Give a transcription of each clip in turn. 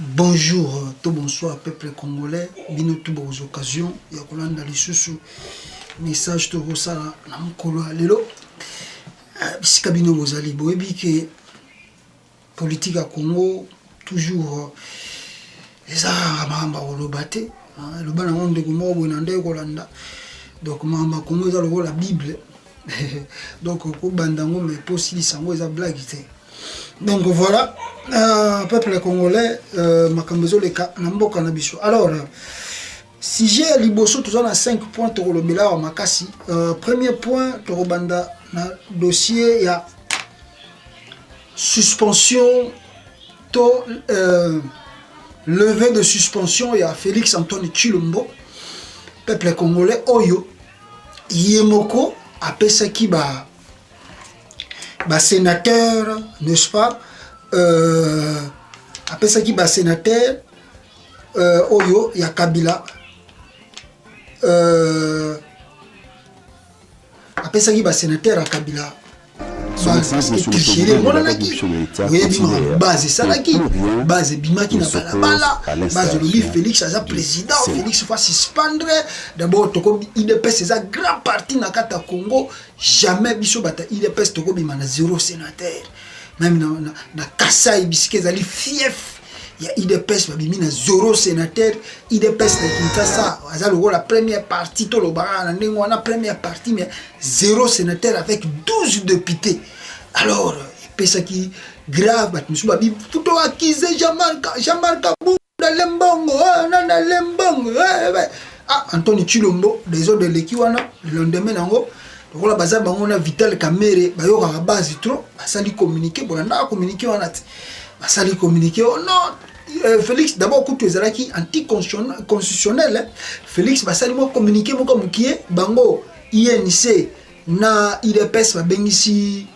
Bonjour, tout bonsoir peuple congolais, bino tout aux occasions, ya kolanda lisusu message to rosala na mukolo lelo. Bisika bino bozali boyebi ke politique à Congo toujours eza mamba olobate, le bana monde ko mo bonande kolanda. Donc mamba Congo eza la Bible. Donc ko bandango mais possible sango eza blague te. Donc voilà, peuple congolais, makambezo le ka namboka na biso. Alors, si j'ai liboso tous on a 5 points to le bela makasi. Premier point to banda na dossier il y a suspension to levée de suspension il y a Félix Antoine Tshilombo. Peuple congolais oyo yemoko apesaki ba sénateur, n'est-ce pas? Après ça qui va sénateur, Oyo, il y a Kabila. Après ça qui va sénateur à Kabila. Base Salaki, base Bimaki na balabala, base Loli Félix aza président, Félix va suspendre. D'abord toko IDPS c'est un grand parti na kata Congo, jamais biso bata IDPS toko bima na zéro sénateur. Même na Kasai bisike zali fief. Il y a IDPS babimi na zéro sénateur, IDPS na Kinshasa, aza la première partie to lobara na ndenge wana première partie mais zéro sénateur avec 12 députés. Alors, pesa qui grave bat musu babi futo akize Jean-Marc Bunda Lembongo, nana Lembongo. Ah, Anthony Tshilombo, les autres de l'équipe wana, le lendemain nango, donc la base bango na Vital Kamerhe, bayo ka base trop, basali communiquer, bolanda communiquer wana. Basali communiquer, oh non, Félix d'abord kutu ezalaki anti-constitutionnel. Félix basali mo communiquer mo comme qui est bango INC na IDPS babengisi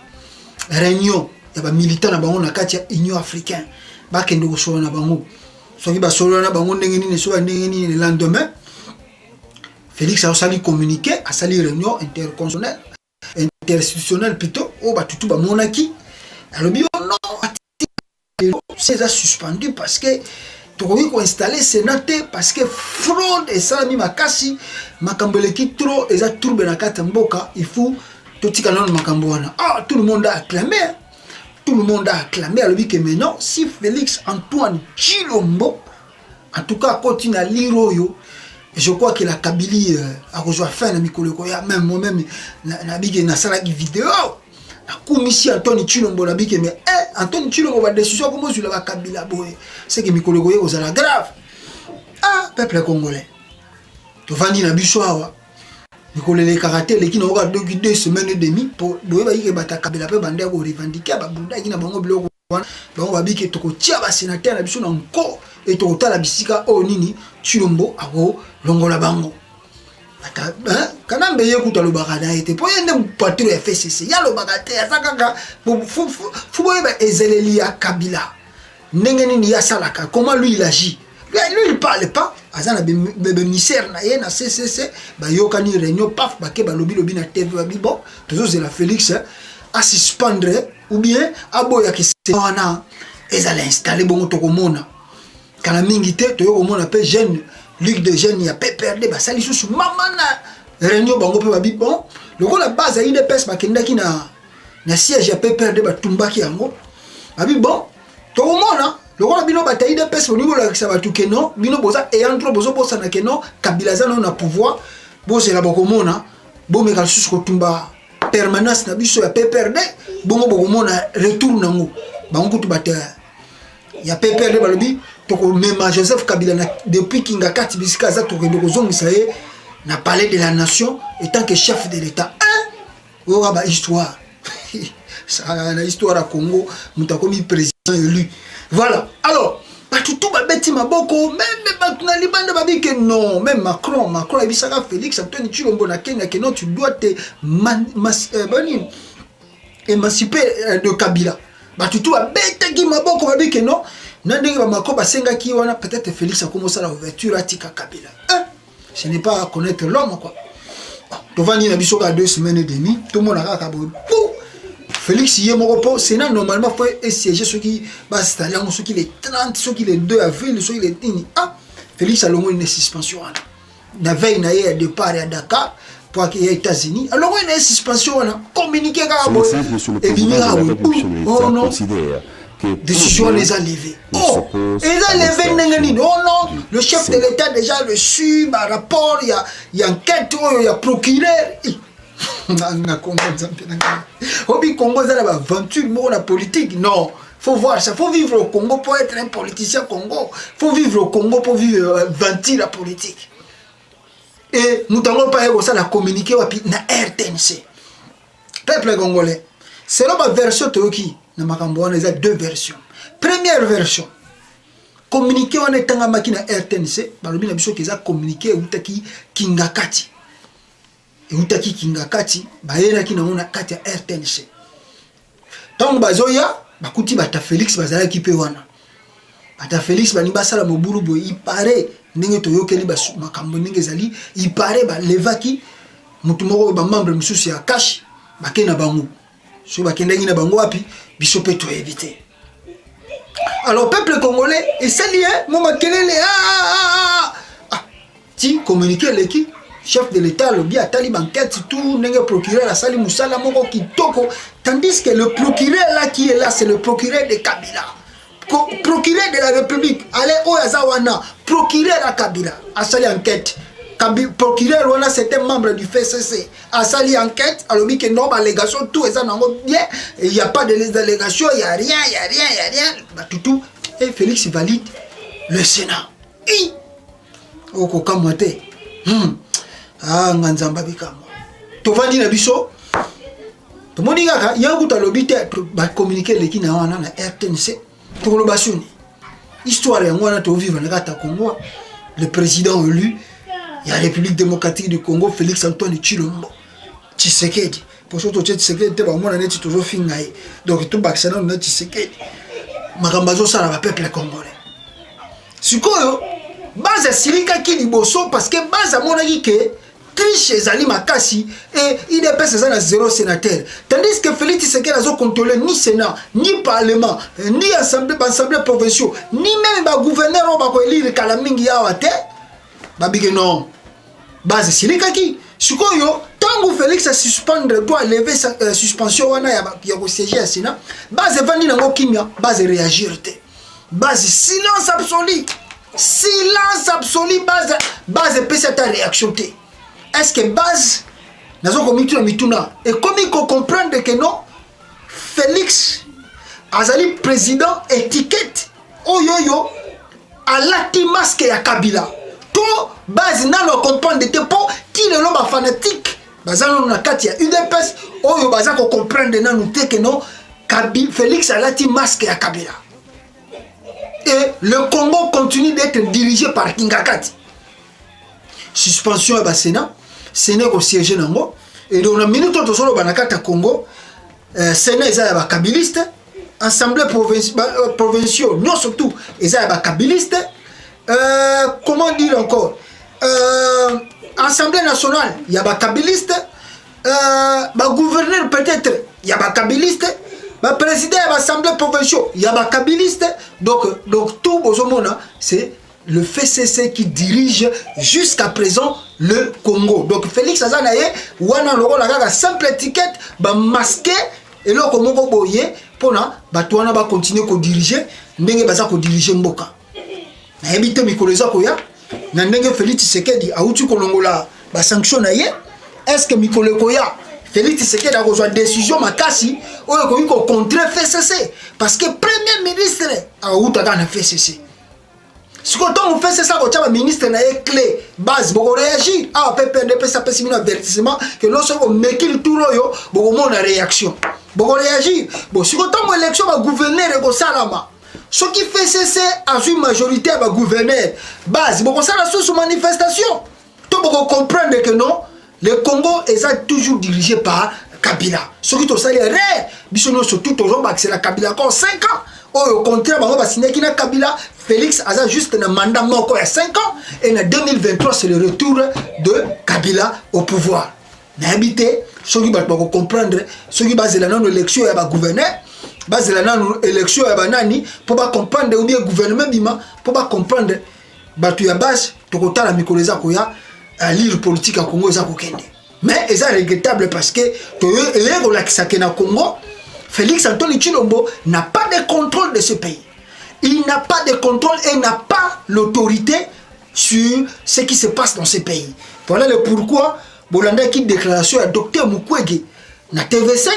réunion ya ba militant na bango na kati ya Union africaine bakende ko solo na bango soki ba solo na bango ndenge nini so ndenge nini le lendemain Félix a sali communiquer a sali réunion interinstitutionnelle plutôt o ba tutu ba monaki alobi non c'est suspendu parce que tu ko installer sénateur parce que fraude et salami makasi makambeleki trop et ça tourbe na kati mboka il faut tout ah, tout le monde a acclamé. Tout le monde a acclamé. Alors que maintenant, si Félix Antoine Tshilombo, en tout cas, continue à lire, je crois que la Kabylie a rejoint fin de Mikoleko. Même moi-même, la vidéo. La commission Antoine Tshilombo, la big mais Antoine Tshilombo va décision comment je la Kabylie. C'est que Mikoleko est la grave. Ah, peuple congolais. Tu vas dire la bichoua. Les karaté les qui n'ont pas 2 semaines et demie pour que bata Kabila pe bande ko revendiquer ba bunda qui na bango biloko wana bango ba biki to ko tia ba sénateur na biso na nko et to ta la bisika o nini Tshilombo ako longola bango ata kanambe yekuta lo bakada été po yende patron FCC ya lo bakate azakaka fu boyeba ezeleli ya Kabila ndenge nini ya salaka comment lui il agit. Lui, il parle pas. Azana bébé ministère na yena CCC ba yokani réunion paf ba ke ba lobi na TV ba bon toujours c'est la Félix à suspendre ou bien aboya ki wana ezala installer bongo to komona kana mingi te to komona pe jeune ligue de jeunes ya PPRD ba sali susu mama na réunion bango pe ba bon loko la base ya IDPS ba kendaki na siège ya PPRD ba tumbaki yango ba bon to komona le roi bino bataille de pes au niveau de la non bino boza et entre bozo bosa na keno Kabila za na pouvoir boze la bokomona bo me kalsus ko tumba permanence na biso ya PPRD bongo bokomona retour nango bango tu bata ya PPRD balobi to ko même Joseph Kabila na depuis kinga kati bisika za to kendo ko zongisa ye na palais de la nation étant que chef de l'état oh ba histoire ça la histoire à Congo mutakomi président élu. Voilà. Alors, tout va bêti ma boko, même que non, même Macron a dit ça Félix Antoine Tshilombo na Kenya que non, tu dois te émanciper de Kabila. Tout va bêti ma boko va dire que non, n'andenge Macron ba senga ki wana peut-être Félix a commencé la ouverture à tika Kabila. Ce n'est pas connaître l'homme quoi. Tu vas ni na biso ka 2 semaines et demie, tout le monde a Félix Yemoropo, Sénat normalement faut siéger ceux qui s'installer, ceux qui les 30, ceux qui les 2 avril, ceux qui les 10. Ah, Félix a une suspension. La veille, il y a départ à Dakar pour qu'il y ait les États-Unis. Alors, il y a une suspension, communiquer avec le président considère que décision les a levées. Oh, les a levées. Oh non, le chef de l'État déjà reçu, par rapport, il y a enquête, il y a procureur. Au Congo, ça va aventure, la politique. Non, faut voir ça. Faut vivre au Congo pour être un politicien Congo. Faut vivre au Congo pour vivre la politique. Et nous n'avons pas eu ça la communiquer na RTNC. Peuple congolais, selon ma version Toyoki, na makambo il y a 2 versions. Première version, communiquer on est en machine na RTNC, balobi na biso keza communiquer utaki kingakati. Utaki kingakati, baera ki na ona kati ya RTNC. Tant bazoya, bakuti bata Félix bazala ki pe wana. Bata Félix bani basala mobulu bo il paraît ndenge toyokeli makambo ndenge ezali il paraît ba levaki mutu moko ba membre mususu ya cash bakena bango so bakendaki na bango wapi biso pe to éviter. Alors peuple congolais esali mo makelele ti communiquer l'équipe chef de l'état le bien atali banquette tout ndenge procureur la sali musala moko kitoko, tandis que le procureur là qui est là c'est le procureur de Kabila. Procureur de la République, allez au Azawana, procureur à Kabila, a sali enquête. Procureur, on a certains membres du FCC, a sali enquête, alors que non, allégation, tout est bien, il n'y a pas de délégation, il n'y a rien, tout, et Félix valide le Sénat. Oh, kokamote. Ah, nganzamba bikamo. Tovandi na biso. Tomoni kaka, yanguta lobite ba communiquer l'équipe na wana na RTNC. Histoire et moi, Congo, le président élu, il y a la République démocratique du Congo, Félix Antoine Tshilombo, Tshisekedi. Pour surtout Tshisekedi, c'est toujours fini. Donc tout Baxana, on a Tshisekedi. Makambazo, ça va peuple congolais. Ce qu'on base Silika qui liboso parce que base à mon avis que triche ezali makasi et il est passé à 0 sénateur. Tandis que Félix Tshisekedi n'a pas contrôlé ni Sénat, ni Parlement, ni Assemblée provinciale, ni même le gouverneur qui a élire Kalamingi Yawate. Babike non. Base Silika qui. Sukoyo, tant que Félix a suspendre, doit lever sa suspension, il y a siéger à Sénat. Base Vandi Nango Kimia, base réagir. Base silence absolu. Silence absolu, base peut cette réaction. Est-ce que base nazo komitu mituna et comme il comprendre que non Félix azali président étiquette oyoyo alati masque ya Kabila to base na lo comprendre de pour qui le lomba fanatique bazalo na kati ya UDPS oyo baza ko comprendre na nous que non Félix alati masque ya Kabila et le Congo continue d'être dirigé par Kingakati. Suspension à Sénat, Sénat au siège nango et dans la minute où solo banakata Congo, Sénat est à kabiliste, Assemblée provinciale, non surtout est à kabiliste, comment dire encore, Assemblée nationale, il y a kabiliste, gouverneur peut-être, il y a kabiliste, président de l'Assemblée provinciale, il y a kabiliste, donc tout Bozomona, c'est le FCC qui dirige jusqu'à présent le Congo. Donc Félix Azanaye, wana loro la simple étiquette, masqué et là comme on boye pour na batouana ba continuer ko diriger, ndenge baza ko diriger mboka. Na ebite mikoleza ko ya, na ndenge Félix Tshisekedi a uti kolongola ba sanction na ye. Est-ce que mikole ko ya Félix Tshisekedi a reçu décision makasi oyo ko contre FCC parce que premier ministre a utaka na FCC. Si on fait ça, le ministre n'a pas clé, base, pour réagir. Ah, PPNDP, ça peut signer un avertissement que lorsqu'on met le tour, on a une réaction. Pour réagir. Bon, si on a une élection, le gouverneur est au Salama. Ce qui fait cesser à une majorité, le gouverneur, base, pour ça, la sous manifestation. Tout pour comprendre que non, le Congo est toujours dirigé par Kabila. Ce qui est au salaire, surtout toujours, c'est la Kabila encore 5 ans. Au contraire, on va signer qu'il y a Kabila. Félix a juste un mandat mort il y a 5 ans. Et en 2023, c'est le retour de Kabila au pouvoir. N'habité, ceux qui vont comprendre, ceux qui basent la élection et gouverneur, basent la élection et nani, pour pas comprendre, ou bien gouvernement bima, pour pas comprendre, tu y a base, tu as la mikoleza koya, à lire politique à Congo, ça kokende. Mais c'est regrettable parce que, Congo, Félix Antoine Tshilombo n'a pas de contrôle de ce pays. Il n'a pas de contrôle et n'a pas l'autorité sur ce qui se passe dans ce pays. Voilà le pourquoi Bolanda qui déclaration à Dr Mukwege na TV5,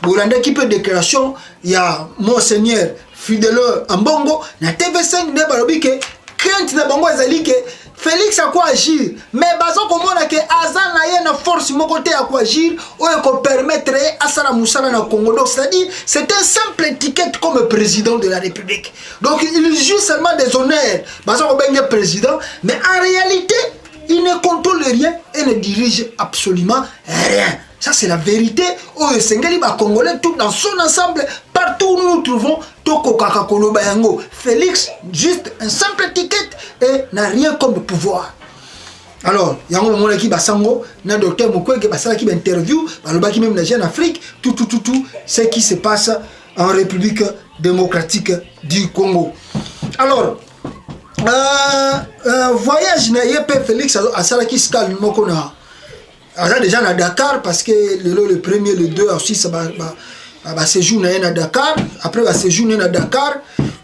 Bolanda qui peut déclaration il y a Monseigneur Fidèle Ambongo na TV5 de balobi que crainte de Bongo ezali que Félix a quoi agir, mais bazo komona que azan na ye na force mon côté à quoi agir ou qu'on permettre à Sala Moussala na Congo. Donc c'est-à-dire c'est un simple étiquette comme président de la République. Donc il joue seulement des honneurs. Bazo kombenye président, mais en réalité il ne contrôle rien et ne dirige absolument rien. Ça c'est la vérité. Oh Sengeli ba Congolais tout dans son ensemble, partout où nous nous trouvons, Toko Kakakolo Bayango. Félix juste un simple étiquette et n'a rien comme pouvoir. Alors, yango mona ki basango na docteur Mukwege basala ki interview, baloba ki même na Jeune Afrique, tout ce qui se passe en République démocratique du Congo. Alors, voyage na yepé Félix asala ki skal moko na aza déjà na Dakar parce que le premier, le 2 aussi ça va séjour na Dakar. Après va séjour na Dakar,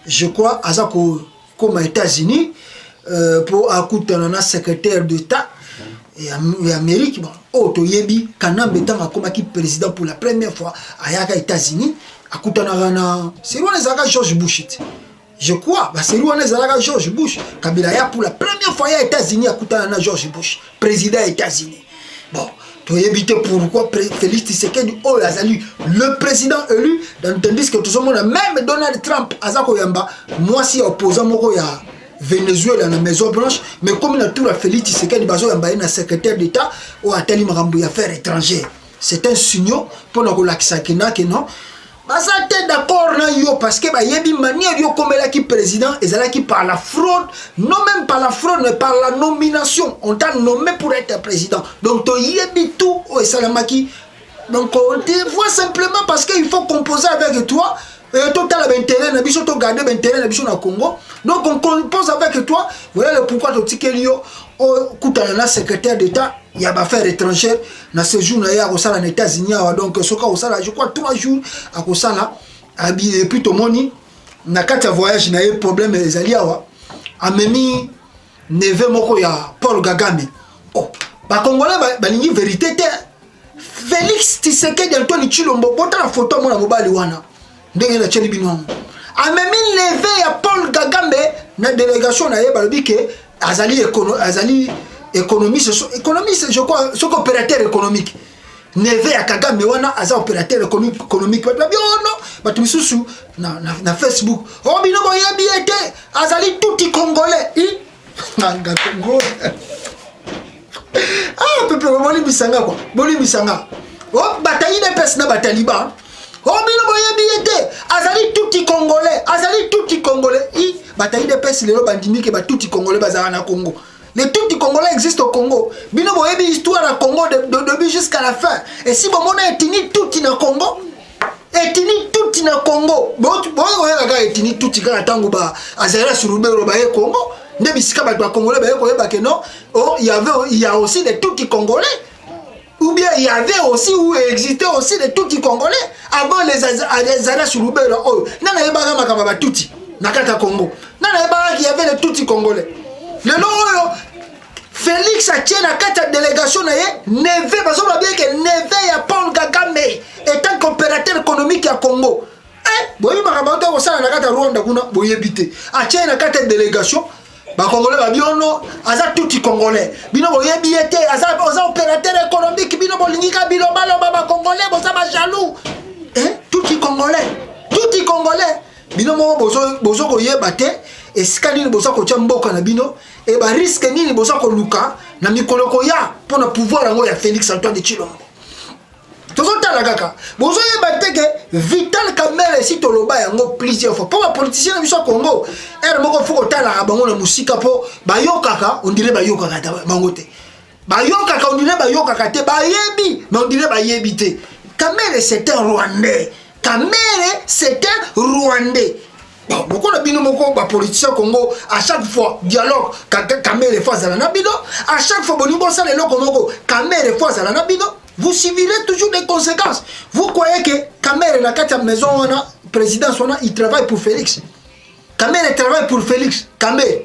je crois aza comme aux États-Unis pour écouter un secrétaire d'État et Amérique. Bon, Otoyebi Kanambe tanga comme qui président pour la première fois à États-Unis. Écouter na c'est loin les aga George Bush. Je crois, c'est loin les aga George Bush. Kabila ya pour la première fois à États-Unis écouter na George Bush, président des États-Unis. Bon, tu as évité pourquoi Félix Tshisekedi le président élu, tandis que tout le monde, même Donald Trump, Azako Yamba, moi si opposant Moko ya Venezuela na Maison Blanche, mais comme il a tout la Félix Tshisekedi Bazo Yamba est un secrétaire d'État ou à Tali Marambu Affaires étrangères. C'est un signal pour nous relaxer que non. Baza t'es d'accord na yo parce que ba yebi manière yo comme là qui président et là qui par la fraude, non même par la fraude mais par la nomination, on t'a nommé pour être président. Donc to yebi tout au salamaki. Donc on te voit simplement parce qu'il faut composer avec toi. Total intérêt na biso to garder intérêt na biso na Congo. Donc on compose avec toi. Voilà le pourquoi to tikelio au kutana secrétaire d'État. Il y a des affaires étrangères. Dans ce jour, il y a aux États-Unis. Donc, je crois 3 jours à Kosala. Et puis, tout le monde, dans le voyage, il y a eu problème. Les alliés, a mis Neve Moko ya Paul Kagame. Oh, les Congolais, il y a une vérité. Félix Tshisekedi Antoine Tshilombo, il y a une photo de mobile. Il y a une photo a mis Neve ya Paul Kagame dans la délégation. Azali économiste, je crois, ce opérateur économique. Neve ya Kagame wana aza opérateur économique. Oh non, batumisusu na Facebook. Oh bino boyebi ete azali tuti congolais. Nanga Congo. Ah pepe boli bisanga quoi. Boli bisanga. Oh bataille de pes na bataliba. Oh bino boyebi ete azali tuti congolais. Azali tuti congolais. Bataille de pes lelo bandimi ke ba tuti congolais bazala na Congo. Les tout du Congolais existent au Congo. Bino boyebi histoire au Congo de début jusqu'à la fin. Et si bon est etini tout in Congo, etini tout in Congo. Bon regarde etini tout in tango ba azera surubero ba Congo. Ne bisika ba Congolais ba que non. Oh il y a aussi des tout Congolais. Ou bien il y avait aussi ou existait aussi des tout Congolais avant les azera surubero. Oh nana yeba makaba ba tuti nakata Congo. Nana yeba qui avait les tout Congolais. Le nom Félix a tient la carte de délégation Neve parce qu'on a bien que Neve ya Paul Kagame étant coopérateur économique à Congo. Boyi makamata ko sala na carte Rwanda kuna boyi bité. A tient la carte de délégation ba Congolais ba biono aza tout Congolais. Bino boyi biété aza opérateur économique bino bolingika bino balo ba Congolais boza ba jaloux. Tout Congolais. Tout Congolais. Bino mo bozo ko yeba te et skani bozo ko tchamboka na bino. Et bah risque ni bosa ko luka na mikolo ko ya pour na pouvoir ngo ya Félix Antoine Tshilombo. Tozo tala kaka. Bozo ye bateke Vital Kamerhe si toloba yango plusieurs fois. Pour les politiciens biso Congo, moko foko tala bango na musika po ba yokaka, on dirait ba yokaka ta bango te. Bayoka on dirait bayoka kate bayebi, mais on dirait bayebi te. Kamere c'est un Rwandais. Kamere c'est un Rwandais. Bon, beaucoup de binomoko ba politiciens Congo à chaque fois dialogue Kamere fois à la nabino, à chaque fois bonimbo ça les Congo Kamere fois à la nabino, vous subirez toujours des conséquences. Vous croyez que Kamere la carte maison on a président son il travaille pour Félix. Kamere travaille pour Félix. Kamere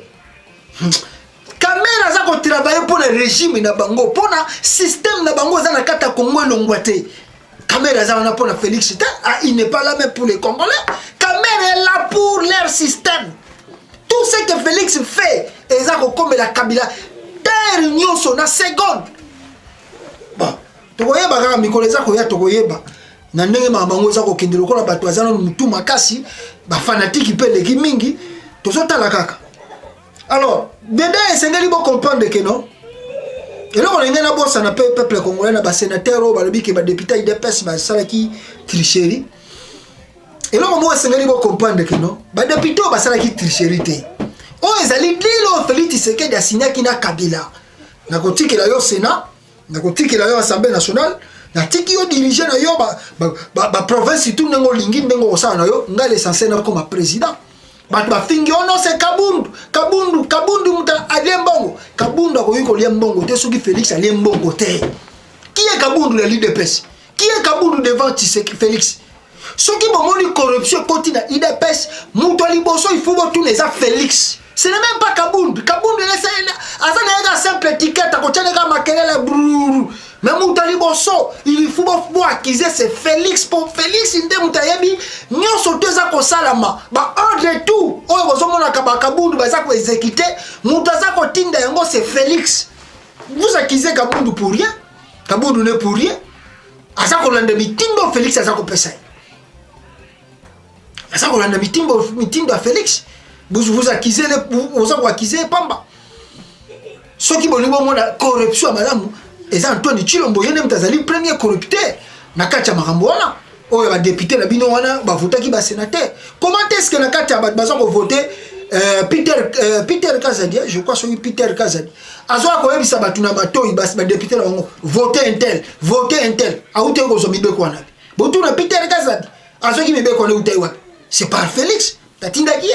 a travaillé pour le régime na bango, pour le système na bango za na kata Congo longwate. Kamere a pour Félix, il n'est pas là même pour les Congolais. Kamere est là pour leur système. Tout ce que Félix fait, et ça comme la Kabila, terre union son na seconde. Bon, tu voyez bagara mikoleza ko ya to koyeba. Na ndenge mabango za ko kendelo ko na bato azana mutu makasi, ba fanatique pe leki mingi, to sota la kaka. Alors, Bédé et Sénégal vont comprendre que non. Et là, on est dans le peuple congolais, dans le sénateur, dans le député, il dépasse la tricherie. Et là, on vont comprendre que non. Les députés, ils ont tricherie. Oh, ils ont dit que Félix Tshisekedi a signé qui n'a Kabila. Il a dit qu'il a eu Sénat, il a dit qu'il a eu l'Assemblée nationale, il a dit qu'il a dirigé la province, tout le monde, il est censé être comme président. Batba fingi ono c'est Kabundu muta aliembongo. Kabundu akoyiko liembongo te soki Félix aliembongo te. Qui est Kabundu le l'IDPS? Qui est Kabundu devant Félix? Soki bomoni corruption continue IDPS, muto liboso il faut tout les a Félix. Ce n'est même pas Kabundu. Kabundu c'est un simple étiquette à côté de la maquelle brrr. Mais Moutaliboso, il faut acquiser c'est Félix pour Félix inde Moutayebi, nyon sauté za ko salama. Ba ordre tout, oyo bozomo na Kabundu ba za ko exécuter, Moutaza ko tinda yango c'est Félix. Vous accusez Kabundu pour rien. Kabundu n'est pour rien. Asa ko lande mitindo Félix asa ko pesa. Asa ko lande mitindo Félix. Vous accusez vous accusez Pamba. Ceux qui vont nous la corruption madame et Antoine Chilombo yene mtazali premier corrupteur na kati ya makambo wana oyo ba député na bino wana ba votaki ba sénateur. Comment est-ce que na kati ya baza ko voter Peter Kazadi, je crois sur Peter Kazadi azo ko yebisa batu na batoyi ba député na ngo voter un tel a ute ko zo mibeko wana botu na Peter Kazadi azo ki mibeko na ute wa c'est pas Félix tatinda ki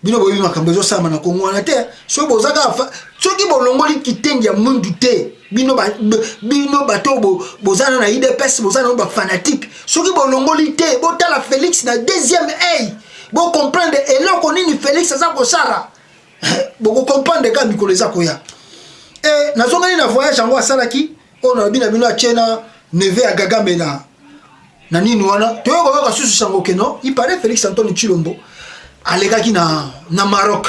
bino boyi makambo zo sama na Kongo wana te so bozaka soki bolongoli kitengi ya mundu te bino bato bozana na IDPS bozana ba fanatique soki bolongoli te botala Félix na deuxième œil bo comprendre eloko nini Félix aza ko sala bo comprendre ka bikoleza koya et nazongani na voyage yango asalaki ona bina bino achena neve ya Kagame na nini wana to yoka susu sango keno il paraît Félix Antoine Chilombo alekaki na Maroc.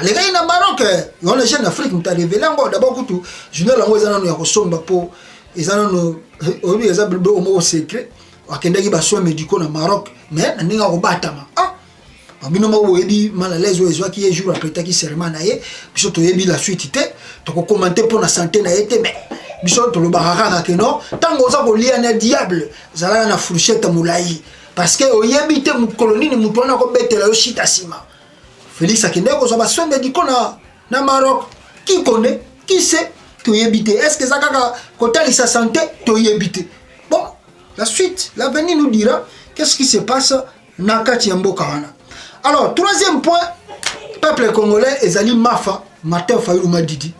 Les gars na Maroc, on est jeune Afrique, m'ta révélé encore d'abord que tout journal lango ezana no ya kosomba po ezana no obi ezabbe au secret akendaki ba soins médicaux na Maroc mais ndinga ko batama bino mo ebi mal à l'aise ozo ki jour après taki serment na ye biso to yebi la suite te to ko commenter pour la santé na yete mais biso to lo baraka ke no tango za ko lia na diable zala na fourchette moulayi parce que oyebi te mu colonie ni mutu na ko betela yo shita sima. Félix Akende ko ba soin médicaux na Maroc. Qui connaît? Qui sait? To yebite. Est-ce que ça kaka kotali sa santé to yebite? Bon, la suite, l'avenir nous dira qu'est-ce qui se passe na kati ya mboka wana. Alors, troisième point, peuple congolais ezali Mafa, Martin Fayulu Madidi.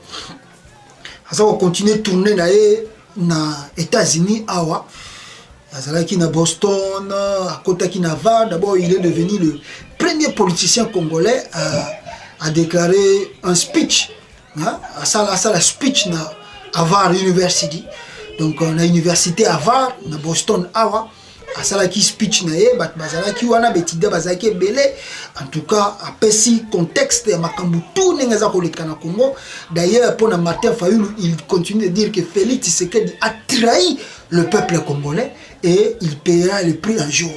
Asa ko continuer tourner na États-Unis awa. Azalaki na Boston, à Kotaki Nava, d'abord il est devenu le premier politicien congolais à déclarer un speech, à ça la speech na Harvard University. Donc on a université Harvard, na Boston awa, à ça la qui speech na ye, bazalaki wana betida bazaki belé. En tout cas, à Pessi contexte ya makambu tout nengaza koleka na Congo. D'ailleurs pour Martin Fayulu, il continue de dire que Félix Tshisekedi a trahi le peuple congolais et il paiera le prix un jour.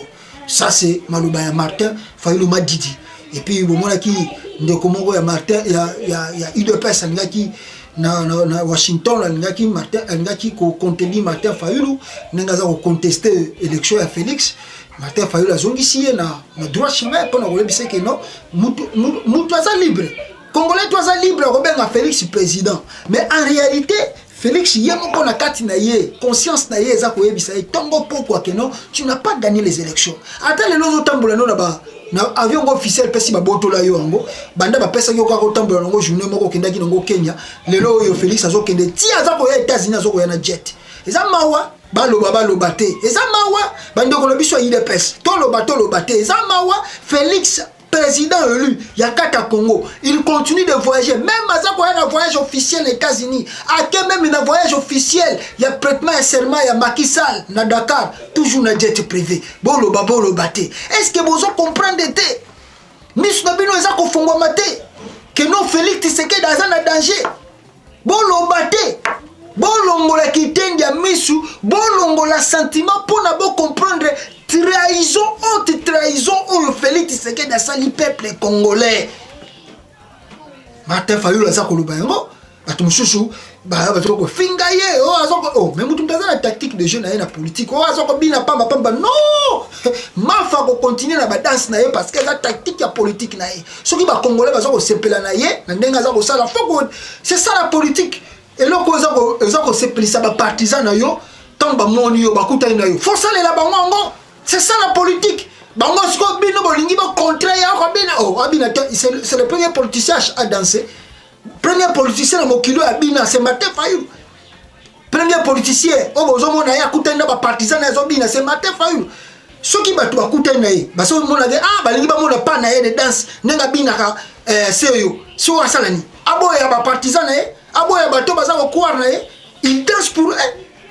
Ça c'est Maloba Martin Fayulu Madidi. Et puis bon moi qui de Congo ya Martin il y a UDPS qui na Washington Martin qui contredit Martin Fayulu nengaza ko contester élection à Félix. Martin Fayulu a zongi na droit chemin pour na kolebisa que non mutu aza libre. Congolais toi ça libre Robert Félix président. Mais en réalité Félix yemoko na kati na ye, conscience na ye eza ko yebisa e tongo pourquoi que non, tu n'as pas gagné les élections. Attends les lozo tambola no na avion officiel pesi ba botola yo ngo, banda ba pesa yo ka ko tambola ngo journée moko kendaki ngo Kenya, lelo yo Félix azokende ti azako ya États-Unis azoko ya na jet. Eza mawa baloba te. Eza mawa bando ko lobiso yi de pes. To loba te. Eza mawa Félix président élu, Yakata Congo, il continue de voyager, même à un voyage officiel aux États-Unis, à même un voyage officiel, il y a prêtement un serment, il y a Macky Sall, na Dakar, toujours na jet privé. Bolo bate. Est-ce que vous comprenez? Miss Nabino est à Kofongo Mate, que non Félix Tshisekedi est en danger. Bolo bate. Bolongo la kitende ya misu, bolongo la sentiment pour n'abo comprendre trahison, honte trahison où Félix Tshisekedi a sali peuple congolais. Martin Fayulu azako lubango, batumususu ba batoko finga ye, azoko mais mutu mtaza la tactique de jeu na politique. Azoko bina pamba non. Mafa ko continuer na ba danse na ye parce que la tactique ya politique na ye. Soki ba congolais bazoko sepela na ye, na ndenga azako sala foko. C'est ça la politique. Et là, quand on s'est pris ça, partisan, tant que moni yo, bakuta na yo. Faut ça les la bango. C'est ça la politique. Bango sko bino bolingi ba contraire ya bina. Oh, abina c'est le premier politicien à danser. Premier politicien na mokilo abina c'est Martin Fayulu. Premier politicien, oh bozo mona ya kuta na ba partisan na zobina c'est Martin Fayulu. Soki batu bakuta na ye, baso mona balingi ba mona pa na ye de danse, nenga bina ka seyo. So asalani. Abo ya ba partisan na ye. Aboya bato bazako croire na il danse pour eux.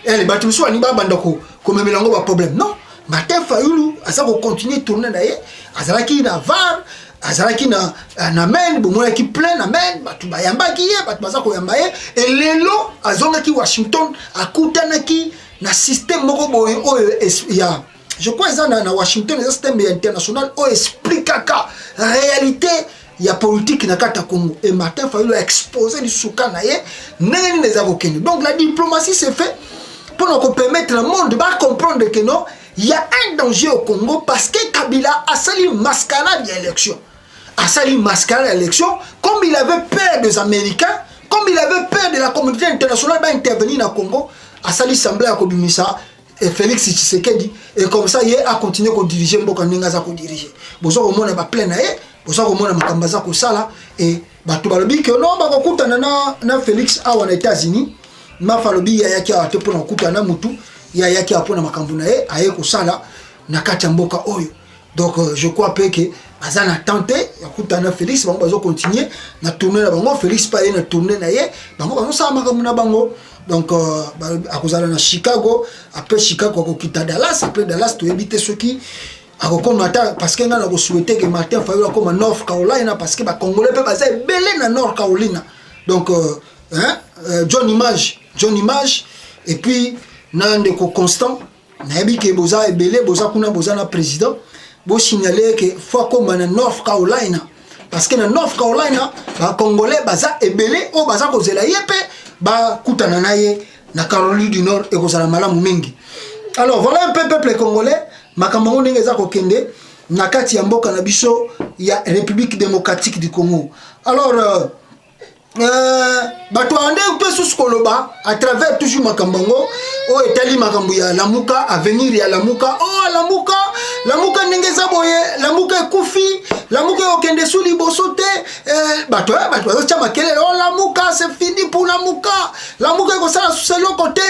Et les bateaux sont ni bandako comme melango ba problème. Non, Martin Fayulu azako continuer tourner na ye, azalaki na var, azalaki na men, bomona ki plein na men, batu bayamba ki ye, batu bazako yamba ye et lelo azonga ki Washington akutana ki na système moko boye ya je crois ça na Washington le système international o explique ka réalité. Il y a politique na kata Congo et Martin Fayulu a exposé du souka na ye neni les avocats. Donc la diplomatie c'est fait pour nous permettre le monde de comprendre que non, il y a un danger au Congo parce que Kabila a sali mascarade d'élection. A sali mascarade d'élection comme il avait peur des Américains, comme il avait peur de la communauté internationale va intervenir dans le Congo, a sali semblait à Kobimisa et Félix Tshisekedi et comme ça il a continué à diriger Mboka Ningaza ko diriger. Bozo au monde ba plein na ye. Pour ça qu'on a makambaza ko sala et bato balobi que non ba kokutana na Félix awa na États-Unis ma falobi ya yaki ate pour kokutana mutu ya yaki apona makambo na ye aye ko sala na kati mboka oyo. Donc je crois peu que bazana tenté ya kutana Félix bango bazo continuer na tourner na bango Félix pa ye na tourner na ye bango bazo sala makambo na bango. Donc akozala na Chicago, après Chicago ko kita Dallas, après Dallas to éviter ceux qui parce que nous avons souhaité que Martin Fayulu comme North Carolina parce que les Congolais peuvent passer belé dans North Carolina. Donc John Image et puis Nandeko Constant nabi que boza belé boza kuna boza na président bo signaler que faut comme na North Carolina parce que dans North Carolina les Congolais baza belé o baza ko zela yepe ba kutana naye na Caroline du Nord et ko zala malamu mingi. Alors voilà un peu peuple congolais. Makambo ndenge za kokende na kati ya mboka na biso ya République démocratique du Congo. Alors bato ande pe sous koloba à travers toujours makambango o etali makambo ya Lamuka avenir ya Lamuka Lamuka ndenge za boye Lamuka ekufi Lamuka okende suli bosote bato zo chama kelele o Lamuka c'est fini pour Lamuka ko sala sous le côté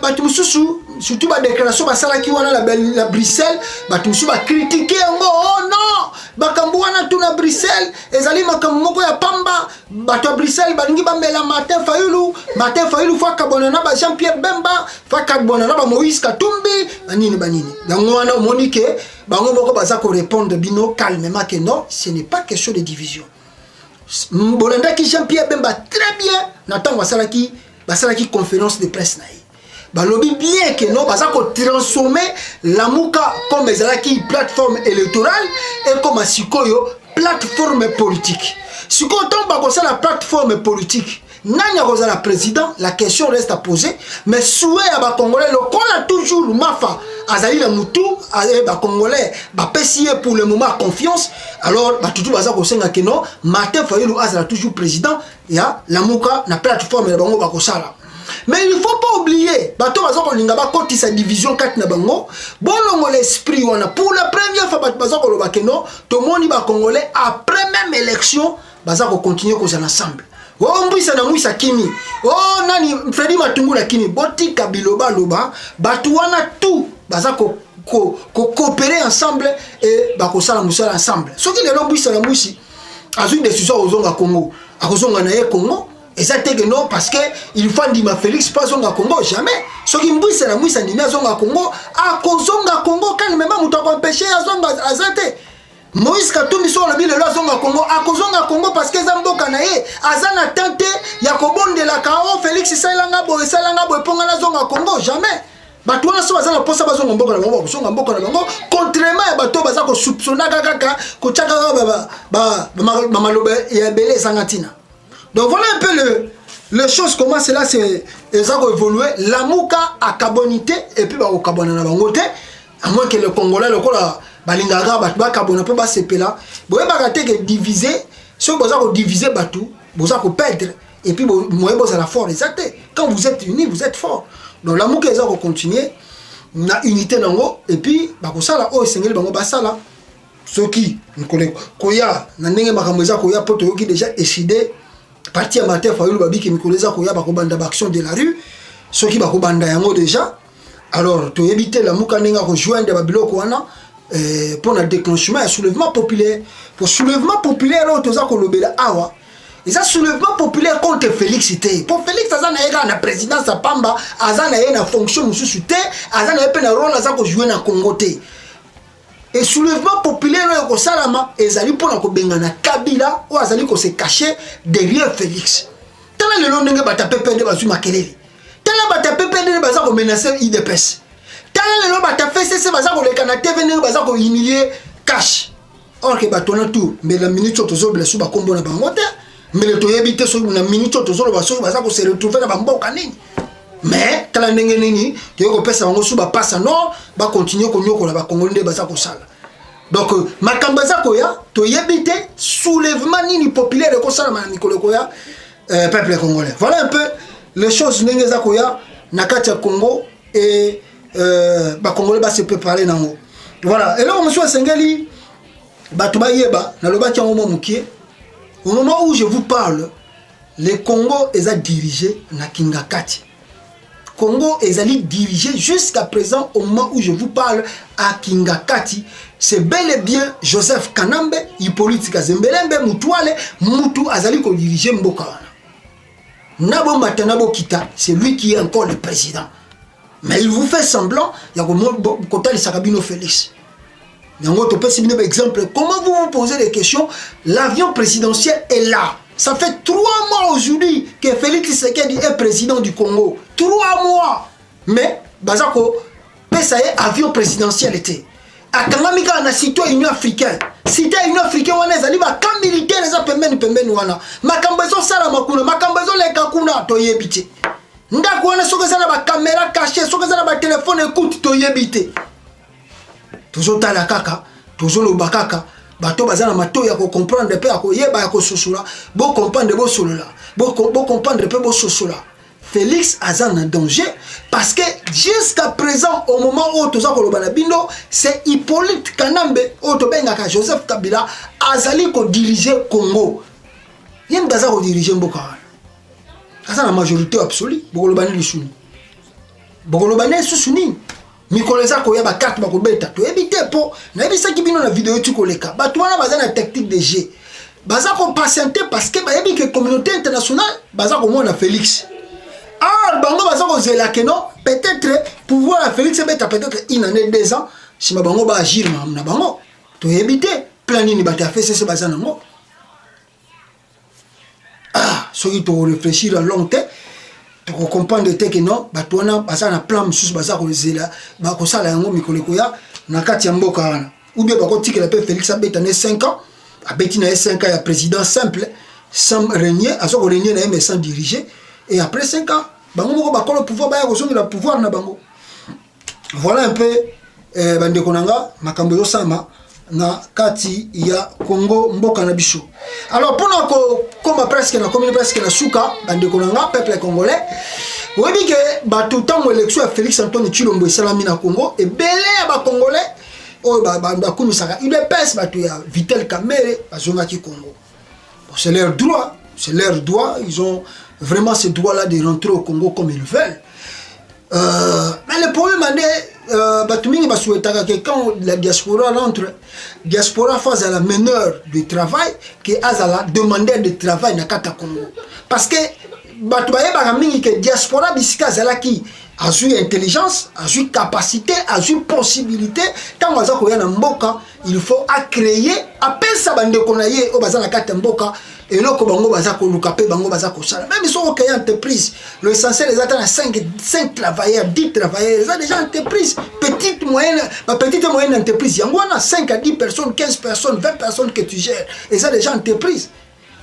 batu mususu surtout ba déclaration ba sala ki wana la Bruxelles batu mususu ba critiquer ngo oh non bakambu wana tu na Bruxelles ezali makambo moko ya pamba batu Bruxelles balingi ba mela Martin Fayulu fa kabona na ba Jean-Pierre Bemba fa kabona na ba Moïse Katumbi banini donc wana Monique bango moko baza ko répondre bino calmement que non ce n'est pas question de division. Bolanda ki Jean-Pierre Bemba très bien n'attend basala ki conférence de presse naï. Balobi bien que non basako transformer Lamuka comme ezalaki plateforme électorale et comme sikoyo plateforme politique. Sikoyo tant bako la plateforme politique nani akozala président, la question reste à poser. Mais souhait à Congolais, le qu'on a toujours Mafa, Azali la Moutou, Congolais, PCA pour le moment confiance. Alors, tout baza ko senga keno, Martin Fayulu azala toujours président, ya la Mouka na plateforme la bango bakosala. Mais il ne faut pas oublier, bato baza ko linga ba koti sa division 4 na bango, bolongo l'esprit wana pour la première fois bato baza ko loba keno, to moni ba Congolais après même élection, baza ko continuer ko za ensemble. Oh mbisa na mwisa kimi. Oh nani Freddy Matungula kimi. Boti kabiloba loba. Batu wana tout. Baza ko coopérer ensemble et bako sala musala ensemble. Ce qui est là mbisa na mwisi. Azu une décision aux zonga Congo. A zonga na ye Congo. Et ça te que non parce que il faut dire ma Félix pas zonga Congo jamais. Ce qui mbisa na mwisa ni na zonga Congo. A zonga Congo quand même muto ko empêcher a zonga azate. Moïse Katumbi sur le bile là zonga Congo a kozonga Congo parce que zamboka na ye azana tante ya kobonde la kao Félix salanga bo ponga na zonga Congo jamais bato wana so bazana posa bazonga mboka na bango kozonga mboka na bango contrairement ya bato baza ko soupçonna kaka ko tchaka ba maloba ya belé sangatina. Donc voilà un peu les choses comment cela c'est ça va évoluer la muka a carbonité et puis ba ko carbona na bango te à moins que le Congolais le kola balingaka batu bakabona pe basepela boye bakate ke diviser so boza ko diviser batu boza ko perdre et puis moye boza la fort exact quand vous êtes unis vous êtes fort donc la muka eza ko continuer na unité nango et puis bakosala o sengeli bango basala soki nkole koya na ndenge makambo eza koya poto yoki déjà décidé parti à Martin Fayulu babiki mikoleza koya bakobanda action de la rue soki bakobanda yango déjà alors to éviter la muka ndenge ko joindre babiloko wana pour le déclenchement et soulèvement populaire. Pour soulèvement populaire, et ça soulèvement populaire contre Félix. Pour Félix, Azana a la présidence à Pamba, Azana a une fonction sous Azana a un rôle à jouer dans le Congo. Et soulèvement populaire, Salama, et Zali pour la Kobengana Kabila, ou Azali ko se cacher derrière Félix. Tala le nom de Batapepe de Bazuma Kelele. Tala Batapepe de Bazako menacer IDPS. Tala le loba ta fait c'est baza ko le canate venir baza ko humilier cash or que batona tout mais la minute tozo blessu ba kombo na bango te mais le to yebite so na minute tozo lo baza ko se retrouver na bamboka nini mais tala ndenge nini to ko pesa bango su ba passa non ba continuer ko nyoko na ba congolais baza ko sala donc makambo za ko ya to yebite soulèvement nini populaire ko sala na mikolo ko ya peuple congolais voilà un peu les choses ndenge za ko ya na kati ya Congo et Congolais va se préparer nango. Voilà. Et là, monsieur Sengeli, Batouba Yeba, na loba ki ngomo mukie. Au moment où je vous parle, le Congo est dirigé na Kingakati. Congo est dirigé jusqu'à présent au moment où je vous parle à Kingakati. C'est bel et bien Joseph Kanambe, Hippolyte Kazembelembe, Mutuale, Mutu azali ko diriger Mboka. Nabo Matanabo Kita, c'est lui qui est encore le président. Mais il vous fait semblant, il y a un côté de Sarabino Félix. Il y a un autre exemple. Comment vous vous posez des questions? L'avion présidentiel est là. Ça fait 3 mois aujourd'hui que Félix Tshisekedi est président du Congo. 3 mois. Mais, Bazako, ça y est, avion présidentiel était. A Kangamika, on a cité l'Union africaine. Cité l'Union africaine, on a dit, quand militaire, les a pemben, wana. Makambezo Salamakuna, Makambezo Lekakuna, toyebite. Ndako wana soka za ba caméra cachée, soka za ba téléphone écoute to yebite. Toujours tala kaka, toujours lo bakaka, bato bazana mato ya ko comprendre pe ko yeba ya ko sosula, bo comprendre bo solola. Bo comprendre pe bo sosula. Félix Azan en danger parce que jusqu'à présent au moment où toza ko lobana bindo, c'est Hippolyte Kanambe o to bengaka Joseph Kabila azali ko diriger Congo. Yem baza ko diriger Mboka. C'est la majorité absolue. Bogolobane lisuni. Bogolobane susuni. Mikoleza ko ya ba carte ba ko beta. To éviter po. Na ebisa ki bino na vidéo tu koleka. Ba to wana baza na tactique de jeu. Baza ko patienter parce que ba yebi que communauté internationale baza ko mona Félix. Ah bango baza ko zela que non, peut-être pouvoir à Félix beta peut-être une année 2 ans si ma bango ba agir na bango. To éviter plan ni ba ta fait c'est baza nango. Ah, ceux qui ont réfléchi à long terme, pour comprendre que non, batouana, basa na plan sous basa ko zela, ba ko sala yango mikolekoya na kati ya mboka wana. Ou bien ba ko tiki la pe Félix abeta ne 5 ans, abeti na 5 ans ya président simple, sans régner, à ce qu'on régner mais sans diriger. Et après 5 ans, bango ba le pouvoir, ba ya le pouvoir na bango. Voilà un peu bande konanga makambo yo sama na kati ya Congo mboka na biso. Alors pendant comme presque na commune presque na suka bande konanga peuple congolais, oui que ba tout temps élection à Félix Antoine Tshilombo salami na Congo et belé ba congolais oh ba kumisaka il pèse ba tu ya Vital Kamerhe bazonga ki Congo. Bon, c'est leur droit, ils ont vraiment ce droit là de rentrer au Congo comme ils veulent. Mais le problème est que quand la diaspora rentre, diaspora face à la meneur de travail, que à la demandeur de travail na kata Congo. Parce que la diaspora bisika zalaki a eu intelligence, a eu capacité, a eu possibilité. Tant que na mboka, il faut créer appel ça bande konaye au bazana kata mboka. Et là, bango bazako lukape bango bazako sala. Même ils sont au entreprise. L'essentiel les attend à 5 travailleurs, 10 travailleurs. Ils ont déjà entreprise, petite moyenne entreprise. Il y a 5 à 10 personnes, 15 personnes, 20 personnes que tu gères. Ils ont déjà entreprise.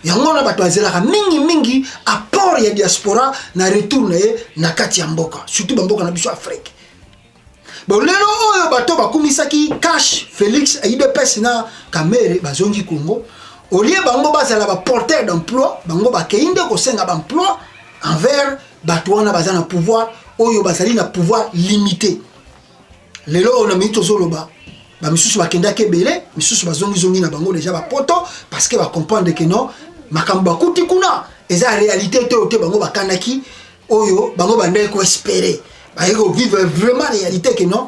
Il y a batouazela mingi apport ya diaspora na retourne na kati ya mboka. Surtout mboka na biso Afrique. Bon lelo oyo bato bakumisaki cash Félix UDPS na Kamerhe bazongi Congo. Au lieu bango bazala ba porteur d'emploi, bango ba keinde ko senga ba emploi envers batouana bazana pouvoir oyo bazali na pouvoir limité. Lelo on a mis tozoloba ba misusu ba kenda kebele, misusu bazongi na bango déjà ba poto parce que ba comprendre que non makambo kuti kuna eza réalité te bango ba kanaki oyo bango ba ndeko espérer. Ba yego vivre vraiment réalité que non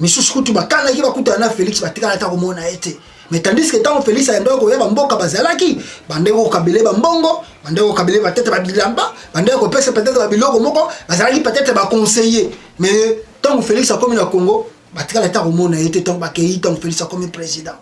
misusu kuti ba kanaki ba kutana Félix ba tikala ta ko mona été. Mais tandis que tant Félix a ndoko ya mboka bazalaki bandeko kabele bambongo bandeko kabele peut-être ba bilamba bandeko pesa peut-être ba biloko moko bazalaki peut-être ba conseiller mais tant Félix a comme na Congo batikala ta komona été tant ba kei tant Félix a comme président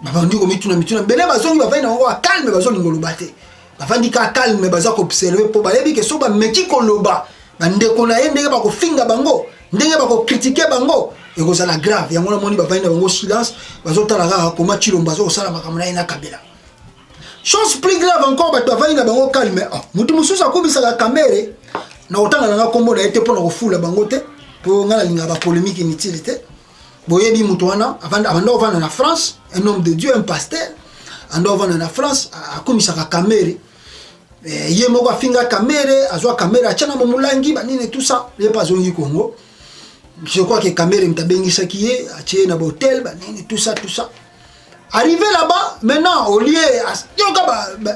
babandi ko mituna bele bazongi ba vaina ngo calme bazongi ngolobate bavandi ka calme bazako observer po balebi ke so ba meki koloba bandeko na ndenge ba ko finga bango ndenge ba ko critiquer bango. Et que ça la grave, il y a un moni bavaina bango silence, bazotala comment Tshilombo bazosala makambo na Kabila. Chose plus grave encore bavaina bango calme. Mutu mususu akobisa la Kamerhe na otanga na kombo na été pour na kofula bango te, pour ngala linga ba polémique inutile te. Boyebi mutu wana avant vana na France, un homme de Dieu, un pasteur, ando vana na France akomisa ka Kamerhe. Ye moko afinga Kamerhe, azwa Kamerhe achana momulangi banine tout ça, les pas zongi Congo. Je crois que Kamerhe mtabengisha kiye ache na hôtel banini tout ça. Arrivé là-bas, maintenant au lieu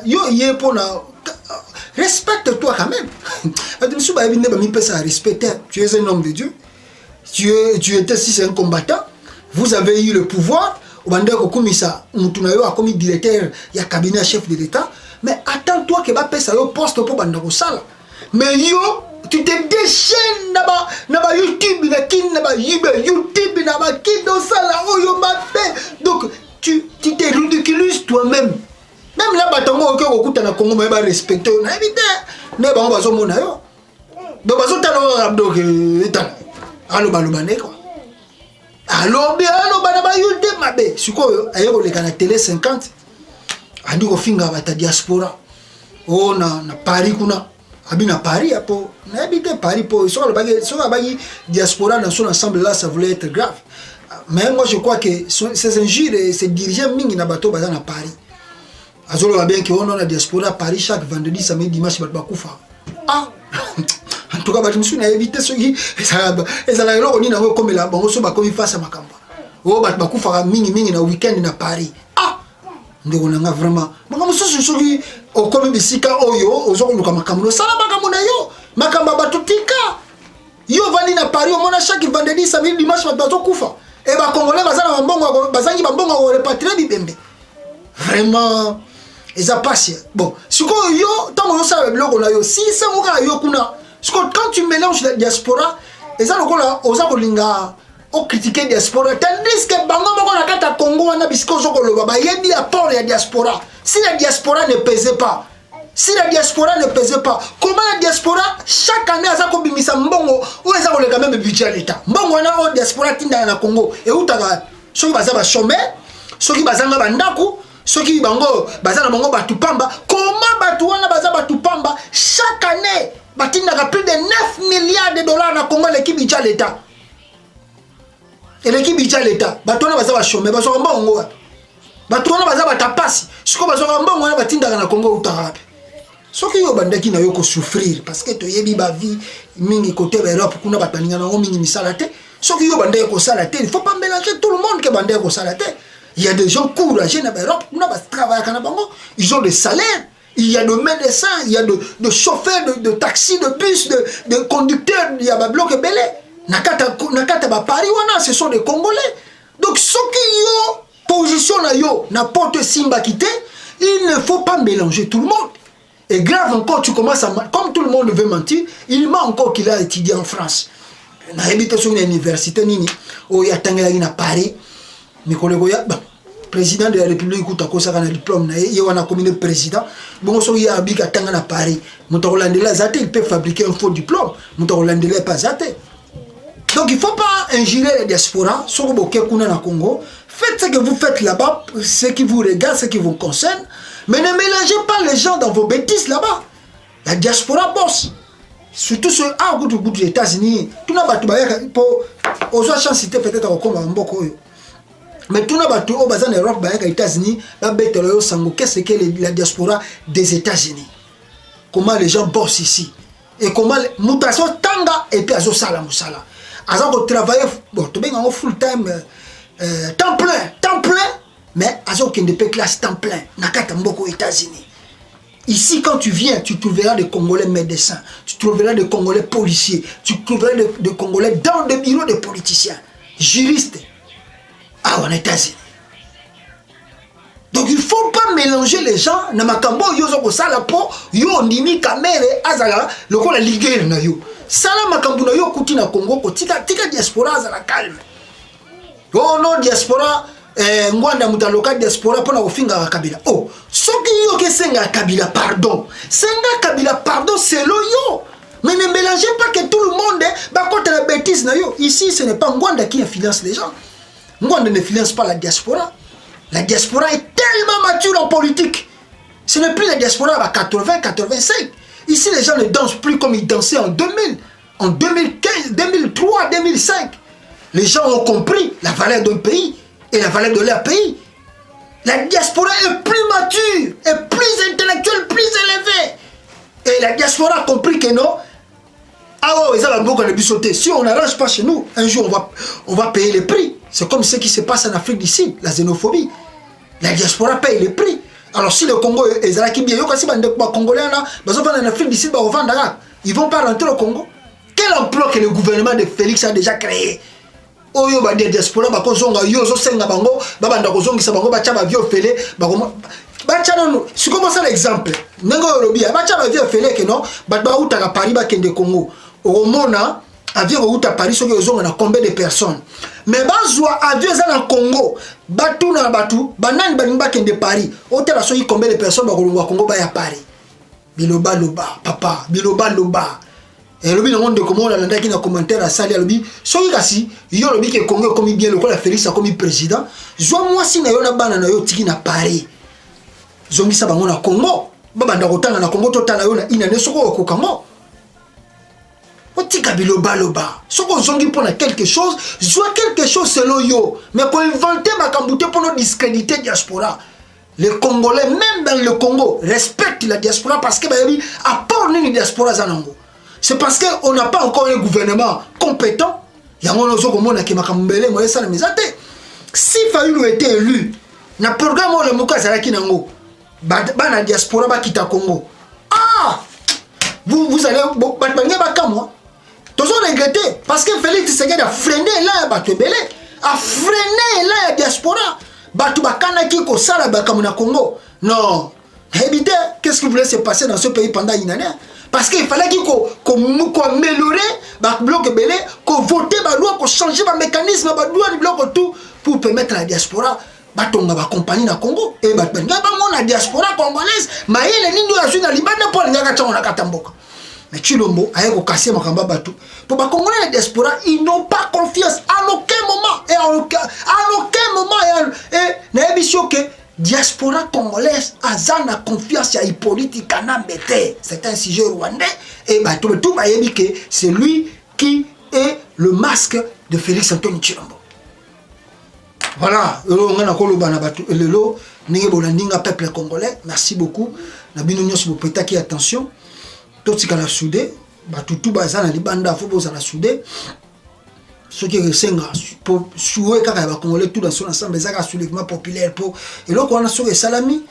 yo yé pour na respecte-toi quand même. Tu es un homme de Dieu. Tu étais si un combattant. Vous avez eu le pouvoir. Obandeko komisa mutunayo a comme directeur ya cabinet chef de l'État. Mais attends-toi que ba pesa yo poste pour bandako sala. Mais yo tu te déchaînes na YouTube na kin na YouTube na ba kido sala oyo mabe. Donc tu te ridiculises toi-même. Même là batongo oke okuta na Congo ba respecter na éviter ne bango bazo mona yo. Do bazo talo abdoke etan. Alo balobane quoi. Alo bana ba YouTube mabe. Sikoyo ayeko leka na télé 50. Andi ko finga ba ta diaspora. Oh na Paris kuna. Abina Paris apo na habité Paris po so la bagi diaspora dans son ensemble là ça voulait être grave. Mais moi je crois que ces injures et ces dirigeants mingi na bateau bazana Paris. Azolo va bien que on a la diaspora Paris chaque vendredi samedi dimanche bakufa. Ah en tout cas ba je na éviter ce qui ça la loko ni na comme la bango so ba comme face à makamba. Oh bakufa mingi na weekend na Paris. Ah ndeko nanga vraiment manga mususu soki okomi bisika oyo ozokoluka makambo sala makambo na yo makamba batutika yo vandi na Paris au mona chaque vendredi samedi dimanche bazokufa et ba congolais bazana mbongo bazangi mbongo ko repatrier bibembe vraiment eza passe bon siko yo tango yo sala biloko na yo si ça moka yo kuna siko quand tu mélanges la diaspora eza lokola ozakolinga o critiquer diaspora tandis que bango moko na kata Congo wana bisiko zokoloba ba yebi apport ya diaspora. Si la diaspora ne pesait pas, comment la diaspora chaque année a kobimisa mbongo ou eza ko le quand même budget l'état. Mbongo na o diaspora tinda na Congo et utaka soki baza ba chômeur, soki bazanga bandako, Ceux qui bango bazana bango batu pamba, comment batu wana baza batu pamba chaque année batinaka plus de 9 milliards de dollars na Congo l'équipe de l'État. Et l'équipe de l'État, batu wana baza ba chômer, bazo mbongo. Batu wana baza batapasi, siko bazo mbongo wana batindaka na Congo utarabe. Ceux qui ont bandaki na yoko souffrir parce que to yebi ba vie mingi côté Europe kuna bataninga na mingi misalate. Ceux qui ont bandé ko salate, il faut pas mélanger tout le monde que bandé ko salate. Il y a des gens courageux dans l'Europe, ils ont des salaires, il y a de médecins, il y a de chauffeurs, de taxis, de bus, de conducteurs, il y a des blocs belé. Nakata Paris, ce sont des Congolais. Donc ceux qui ont position n'importe Simba quitté, il ne faut pas mélanger tout le monde. Et grave encore, tu commences à comme tout le monde veut mentir, il ment encore qu'il a étudié en France. Il a habité sur une université, où il y a à Paris. Mais président de la République écoute quoi ça un diplôme il y a commis président bon so il y a habika tanga na Paris il peut fabriquer un faux diplôme pas zate. Donc il faut pas injurer la diaspora sur boké kuna na Congo. Faites ce que vous faites là-bas, ce qui vous regarde, ce qui vous concerne, mais ne mélangez pas les gens dans vos bêtises là-bas. La diaspora bosse. Surtout sur au bout des États-Unis, tout n'a pas pour aux autres citer peut-être au combat mboko. Mais tout le monde au bazar Europe, aux États-Unis, qu'est-ce que la diaspora des États-Unis? Comment les gens bossent ici? Et comment mutation tanga et puis azo sala musala. Azo travailler bon, tu bien en full time temps plein, mais azo qui ne peut classe temps plein. Nakata mboko aux États-Unis. Ici, quand tu viens, tu trouveras des Congolais médecins, tu trouveras des Congolais policiers, tu trouveras des Congolais dans des bureaux de politiciens, juristes. Ah, en États-Unis. Donc il ne faut pas mélanger les gens. Namakambo yozo ko sala po yo ndimi kamere azala loko la ligue na yo. Sala makambo na yo kuti na Congo ko tika diaspora azala calme. Oh non diaspora ngwanda mutaloka diaspora pona kofinga kabila. Oh, soki yo ke senga kabila pardon. Senga kabila pardon c'est lo yo. Mais ne mélangez pas que tout le monde va contre la bêtise na yo. Ici ce n'est pas Ngwanda qui influence les gens. Ngwanda ne finance pas la diaspora. La diaspora est tellement mature en politique. Ce n'est plus la diaspora à 80, 85. Ici, les gens ne dansent plus comme ils dansaient en 2000, en 2015, 2003, 2005. Les gens ont compris la valeur d'un pays et la valeur de leur pays. La diaspora est plus mature, est plus intellectuelle, plus élevée. Et la diaspora a compris que non. Ah ouais, si on n'arrange pas chez nous, un jour on va payer les prix. C'est comme ce qui se passe en Afrique du Sud, la xénophobie. La diaspora paye les prix. Alors si le Congo est bien, en Afrique du Sud, ils vont pas rentrer au Congo. Quel emploi que le gouvernement de Félix a déjà créé? Oh yo ba diaspora ba kozonga yo zo senga bango ba banda kozongisa bango ba tchaba vieux félé ba ba tchana no si comment ça l'exemple nengo robia ba tchaba vieux félé que non ba uta ka Paris ba kende Congo au mona avion uta Paris so kozonga na combien de personnes mais bazwa avion za na Congo batu na batu banani ba kende Paris hôtel so yi combien de personnes ba kolongwa Congo ba ya Paris biloba loba papa biloba loba. Et le bien de comment on a l'endroit qui n'a commentaire à Sali à l'obi. Soyez assis, il y a le bien qui Congo comme bien le quoi la Félix a comme président. Joue moi si na yo na bana na yo tiki na Paris. Zongi sa bango na Congo. Baba ndakotanga na Congo total na yo na ina ne soko ko kamo. Otika biloba loba. Soko zongi pour quelque chose, joue quelque chose selon yo. Mais pour inventer ma cambouté pour nous discréditer diaspora. Les Congolais même dans le Congo respectent la diaspora parce que bah apport ni diaspora zanango. C'est parce qu'on n'a pas encore un gouvernement compétent. Si Fayulu était élu, na programme le Mouka Zaraki Nango, la diaspora va quitter Congo. Ah, vous allez moi. Tous on regretté parce que Félix Tshisekedi a freiné là Batebele, a freiné là la diaspora. Batu bakana ki ko sala bakamuna Congo. Non. Évitez, qu'est-ce qui voulait se passer dans ce pays pendant une année? Parce qu'il fallait qu'on améliore le bloc belé, qu'on vote la loi, qu'on change le mécanisme, le bloc tout pour permettre à la diaspora de accompagner le Congo. Et la diaspora congolaise, mais il y a une Liban pour les mais Chilombo a cassé ma camba batou. Pour les Congolais la diaspora, ils n'ont pas confiance à aucun moment. Et à aucun moment, et n'a pas que diaspora congolaise a na confiance à Hippolyte Kanambete. C'est un sujet rwandais. Et tout c'est lui qui est le masque de Félix Antoine Tshilombo. Voilà. Peuple congolais, merci beaucoup. Attention. Tout ce qu'on a soudé, tout bazan na libanda faut poser la soudé. Ce qui est pour jouer quand les Congolais tout dans son ensemble, ça soulèvement populaire pour et là on a sur les salami,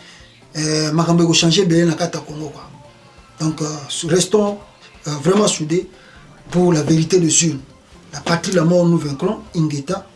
makambo changer bien na kata Congo quoi. Donc restons vraiment soudés pour la vérité de Dieu. La patrie, la mort, nous vaincrons. Ingeta.